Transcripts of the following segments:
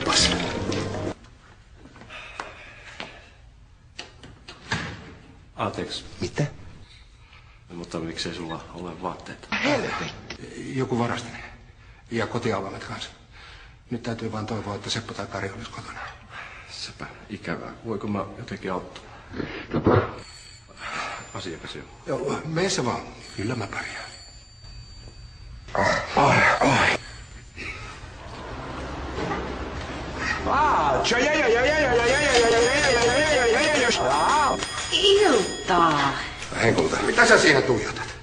Tulepas. Anteeksi. Mitä? Mutta miksei sulla ole vaatteita? Helvetti. Joku varasti ne. Ja kotialvamet kanssa. Nyt täytyy vaan toivoa, että Seppo tai Kari olisi kotona. Sepä ikävää. Voiko mä jotenkin auttaa? Asiakas jo. Joo, mene se vaan. Kyllä mä pärjään. Iltaa. Henkulta, mitä sä siinä tuijotat?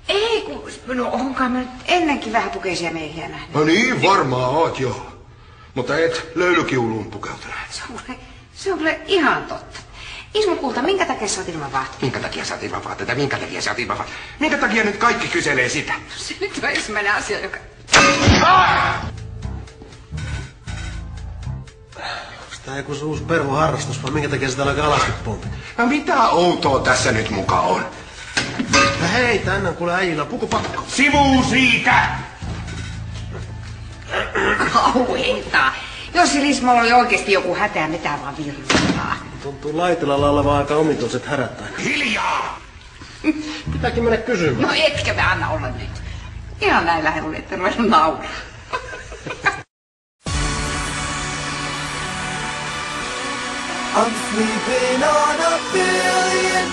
Ei kun, no onkaan mä nyt ennenkin vähän pukeisia miehiä nähnyt. No niin, varmaan oot joo. Mutta et löylykiuluun pukeutunut. Se on kyllä ihan totta. Ismo kulta, minkä takia sä oot ilman vaatteita? Minkä takia sä oot ilman vaatteita? Minkä takia sä oot ilman vaatteita? Minkä takia nyt kaikki kyselee sitä? Se nyt on ensimmäinen asia, joka... Onks tää joku se uusi perhoharrastus vai minkä takia sitä alkaa alasti pompi? No mitä outoa tässä nyt muka on? No hei, tänne on kuule äijillä pukupakko. Sivuun siitä! Kauheeta. Jos sillä Ismolla oli oikeesti joku hätä, mitä vaan virtaa. Tuntuu Laitilalla olevan aika omituiset härättäin. Hiljaa! Pitääkin mennä kysymään. No etkä me anna olla nyt. Ihan näin lähellä, että ruvennut nauraa. I'm sleeping on $1 billion.